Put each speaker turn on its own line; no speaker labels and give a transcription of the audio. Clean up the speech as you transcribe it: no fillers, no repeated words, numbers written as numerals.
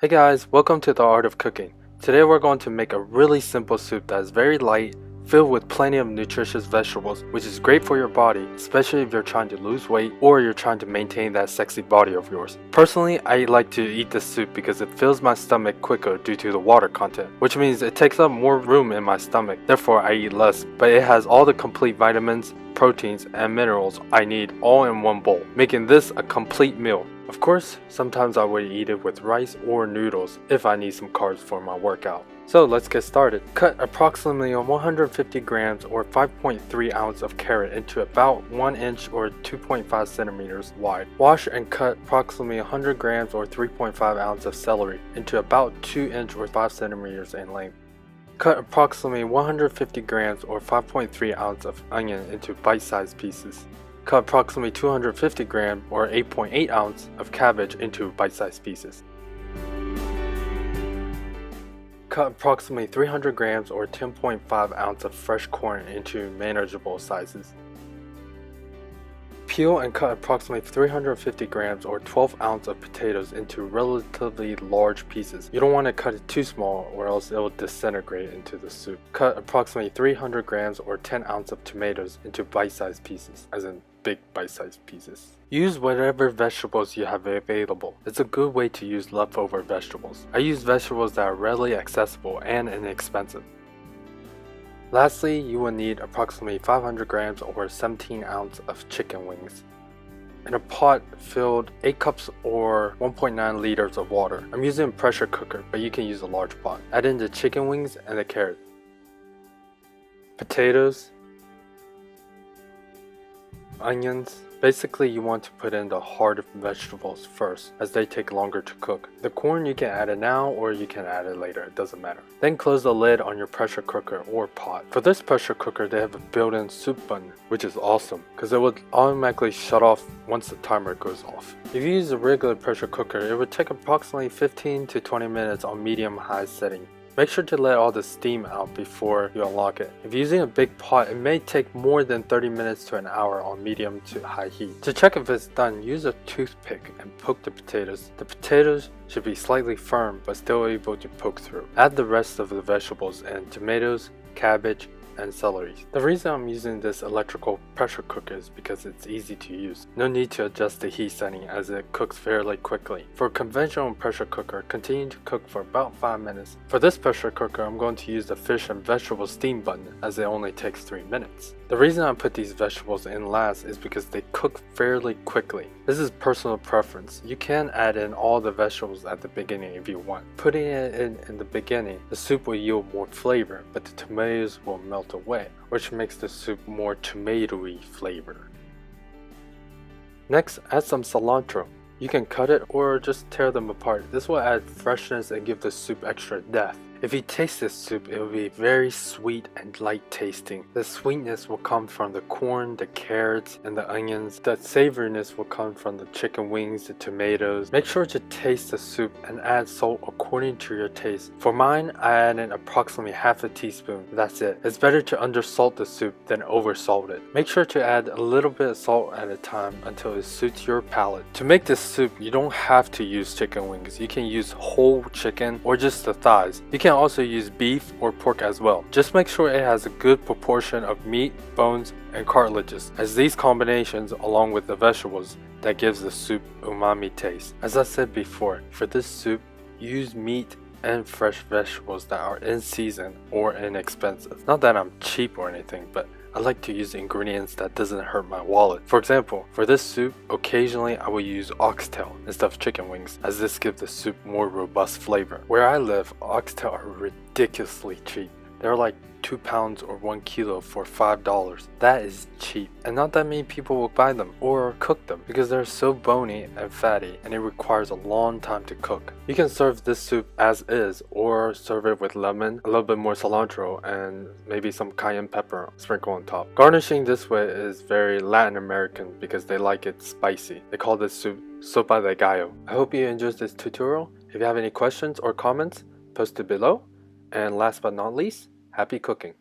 Hey guys, welcome to the Art of Cooking. Today we're going to make a really simple soup that is very light, filled with plenty of nutritious vegetables, which is great for your body, especially if you're trying to lose weight or you're trying to maintain that sexy body of yours. Personally, I like to eat this soup because it fills my stomach quicker due to the water content, which means it takes up more room in my stomach, therefore I eat less, but it has all the complete vitamins, proteins, and minerals I need all in one bowl, making this a complete meal. Of course, sometimes I would eat it with rice or noodles if I need some carbs for my workout. So let's get started. Cut approximately 150 grams or 5.3 ounce of carrot into about 1 inch or 2.5 centimeters wide. Wash and cut approximately 100 grams or 3.5 ounce of celery into about 2 inch or 5 centimeters in length. Cut approximately 150 grams or 5.3 ounce of onion into bite-sized pieces. Cut approximately 250 grams or 8.8 ounce of cabbage into bite-sized pieces. Cut approximately 300 grams or 10.5 ounce of fresh corn into manageable sizes. Peel and cut approximately 350 grams or 12 ounce of potatoes into relatively large pieces. You don't want to cut it too small or else it will disintegrate into the soup. Cut approximately 300 grams or 10 ounce of tomatoes into bite-sized pieces, as in big bite-sized pieces. Use whatever vegetables you have available. It's a good way to use leftover vegetables. I use vegetables that are readily accessible and inexpensive. Lastly, you will need approximately 500 grams or 17 ounce of chicken wings. In a pot, filled 8 cups or 1.9 liters of water. I'm using a pressure cooker, but you can use a large pot. Add in the chicken wings and the carrot, potatoes, onions. Basically, you want to put in the hard vegetables first, as they take longer to cook. The corn you can add it now or you can add it later, it doesn't matter. Then close the lid on your pressure cooker or pot. For this pressure cooker, they have a built-in soup button, which is awesome, because it would automatically shut off once the timer goes off. If you use a regular pressure cooker, it would take approximately 15 to 20 minutes on medium-high setting. Make sure to let all the steam out before you unlock it. If using a big pot, it may take more than 30 minutes to an hour on medium to high heat. To check if it's done, use a toothpick and poke the potatoes. The potatoes should be slightly firm but still able to poke through. Add the rest of the vegetables and tomatoes, cabbage, and celery. The reason I'm using this electrical pressure cooker is because it's easy to use. No need to adjust the heat setting as it cooks fairly quickly. For a conventional pressure cooker, continue to cook for about 5 minutes. For this pressure cooker, I'm going to use the fish and vegetable steam button as it only takes 3 minutes. The reason I put these vegetables in last is because they cook fairly quickly. This is personal preference. You can add in all the vegetables at the beginning if you want. Putting it in the beginning, the soup will yield more flavor, but the tomatoes will melt away, which makes the soup more tomatoey flavor. Next, add some cilantro. You can cut it or just tear them apart. This will add freshness and give the soup extra depth. If you taste this soup, it will be very sweet and light tasting. The sweetness will come from the corn, the carrots, and the onions. The savoriness will come from the chicken wings, the tomatoes. Make sure to taste the soup and add salt according to your taste. For mine, I added approximately half a teaspoon. That's it. It's better to undersalt the soup than oversalt it. Make sure to add a little bit of salt at a time until it suits your palate. To make this soup, you don't have to use chicken wings. You can use whole chicken or just the thighs. You can also use beef or pork as well. Just make sure it has a good proportion of meat, bones, and cartilages, as these combinations along with the vegetables that gives the soup umami taste. As I said before, for this soup, use meat and fresh vegetables that are in season or inexpensive. Not that I'm cheap or anything, but I like to use ingredients that doesn't hurt my wallet. For example, for this soup, occasionally I will use oxtail instead of chicken wings, as this gives the soup more robust flavor. Where I live, oxtail are ridiculously cheap. They're like 2 pounds or 1 kilo for $5. That is cheap, and not that many people will buy them or cook them because they're so bony and fatty and it requires a long time to cook. You can serve this soup as is or serve it with lemon, a little bit more cilantro, and maybe some cayenne pepper sprinkled on top. Garnishing this way is very Latin American because they like it spicy. They call this soup sopa de gallo. I hope you enjoyed this tutorial. If you have any questions or comments, post it below. And last but not least, happy cooking!